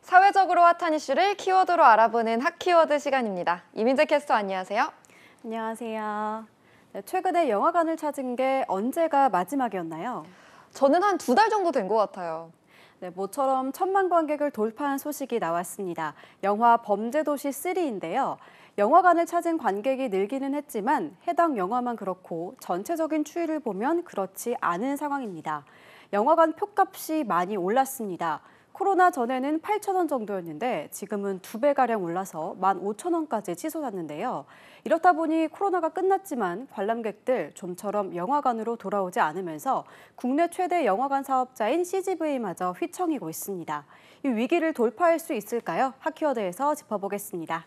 사회적으로 핫한 이슈를 키워드로 알아보는 핫키워드 시간입니다. 이민재 캐스터 안녕하세요. 안녕하세요. 네, 최근에 영화관을 찾은 게 언제가 마지막이었나요? 저는 한 2달 정도 된 것 같아요. 네, 모처럼 1,000만 관객을 돌파한 소식이 나왔습니다. 영화 범죄도시 3인데요. 영화관을 찾은 관객이 늘기는 했지만 해당 영화만 그렇고 전체적인 추이를 보면 그렇지 않은 상황입니다. 영화관 표값이 많이 올랐습니다. 코로나 전에는 8,000원 정도였는데 지금은 2배가량 올라서 15,000원까지 치솟았는데요. 이렇다 보니 코로나가 끝났지만 관람객들 좀처럼 영화관으로 돌아오지 않으면서 국내 최대 영화관 사업자인 CGV마저 휘청이고 있습니다. 이 위기를 돌파할 수 있을까요? 핫키워드에서 짚어보겠습니다.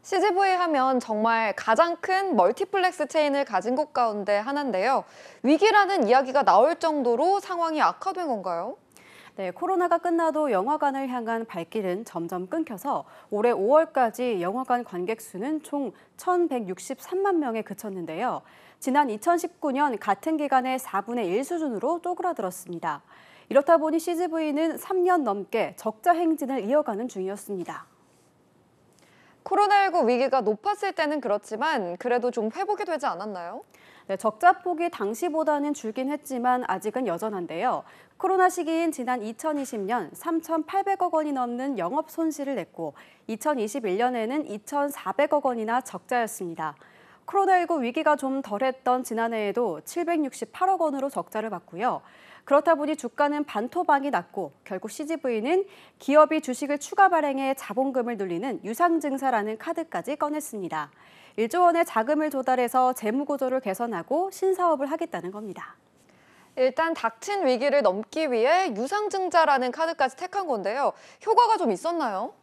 CGV 하면 정말 가장 큰 멀티플렉스 체인을 가진 곳 가운데 하나인데요. 위기라는 이야기가 나올 정도로 상황이 악화된 건가요? 네, 코로나가 끝나도 영화관을 향한 발길은 점점 끊겨서 올해 5월까지 영화관 관객 수는 총 1,163만 명에 그쳤는데요. 지난 2019년 같은 기간의 4분의 1 수준으로 쪼그라들었습니다. 이렇다 보니 CGV는 3년 넘게 적자 행진을 이어가는 중이었습니다. 코로나19 위기가 높았을 때는 그렇지만 그래도 좀 회복이 되지 않았나요? 네, 적자폭이 당시보다는 줄긴 했지만 아직은 여전한데요. 코로나 시기인 지난 2020년 3,800억 원이 넘는 영업 손실을 냈고 2021년에는 2,400억 원이나 적자였습니다. 코로나19 위기가 좀 덜했던 지난해에도 768억 원으로 적자를 봤고요. 그렇다 보니 주가는 반토막이 났고 결국 CGV는 기업이 주식을 추가 발행해 자본금을 눌리는 유상증자라는 카드까지 꺼냈습니다. 1조 원의 자금을 조달해서 재무 구조를 개선하고 신사업을 하겠다는 겁니다. 일단 닥친 위기를 넘기 위해 유상증자라는 카드까지 택한 건데요. 효과가 좀 있었나요?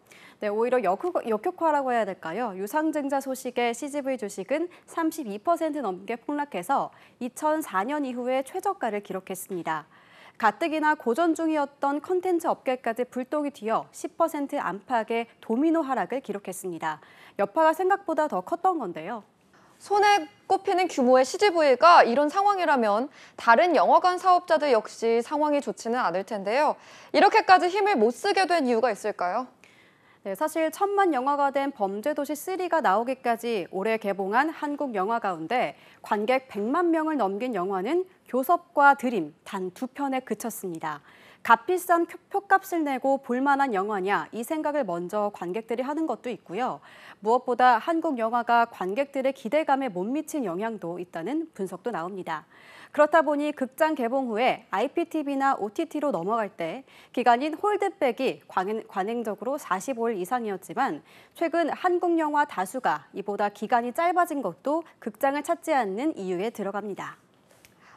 네, 오히려 역효과라고 해야 될까요? 유상증자 소식에 CGV 주식은 32% 넘게 폭락해서 2004년 이후에 최저가를 기록했습니다. 가뜩이나 고전 중이었던 컨텐츠 업계까지 불똥이 튀어 10% 안팎의 도미노 하락을 기록했습니다. 여파가 생각보다 더 컸던 건데요. 손에 꼽히는 규모의 CGV가 이런 상황이라면 다른 영화관 사업자들 역시 상황이 좋지는 않을 텐데요. 이렇게까지 힘을 못 쓰게 된 이유가 있을까요? 네, 사실 1,000만 영화가 된 범죄도시 3가 나오기까지 올해 개봉한 한국 영화 가운데 관객 100만 명을 넘긴 영화는 교섭과 드림 단 2편에 그쳤습니다. 값비싼 표값을 내고 볼만한 영화냐 이 생각을 먼저 관객들이 하는 것도 있고요. 무엇보다 한국 영화가 관객들의 기대감에 못 미친 영향도 있다는 분석도 나옵니다. 그렇다 보니 극장 개봉 후에 IPTV나 OTT로 넘어갈 때 기간인 홀드백이 관행적으로 45일 이상이었지만 최근 한국 영화 다수가 이보다 기간이 짧아진 것도 극장을 찾지 않는 이유에 들어갑니다.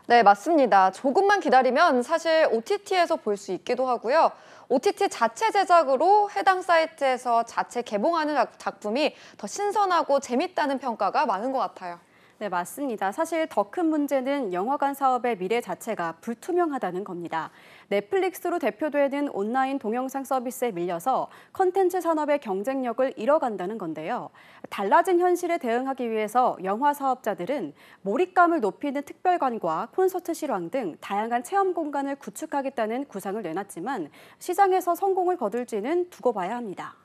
네, 맞습니다. 조금만 기다리면 사실 OTT에서 볼 수 있기도 하고요. OTT 자체 제작으로 해당 사이트에서 자체 개봉하는 작품이 더 신선하고 재밌다는 평가가 많은 것 같아요. 네, 맞습니다. 사실 더 큰 문제는 영화관 사업의 미래 자체가 불투명하다는 겁니다. 넷플릭스로 대표되는 온라인 동영상 서비스에 밀려서 컨텐츠 산업의 경쟁력을 잃어간다는 건데요. 달라진 현실에 대응하기 위해서 영화 사업자들은 몰입감을 높이는 특별관과 콘서트 실황 등 다양한 체험 공간을 구축하겠다는 구상을 내놨지만 시장에서 성공을 거둘지는 두고 봐야 합니다.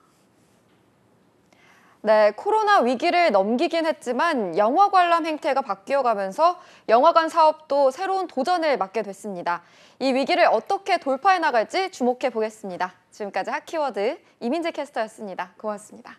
네, 코로나 위기를 넘기긴 했지만 영화 관람 행태가 바뀌어가면서 영화관 사업도 새로운 도전을 맞게 됐습니다. 이 위기를 어떻게 돌파해 나갈지 주목해 보겠습니다. 지금까지 핫키워드 이민재 캐스터였습니다. 고맙습니다.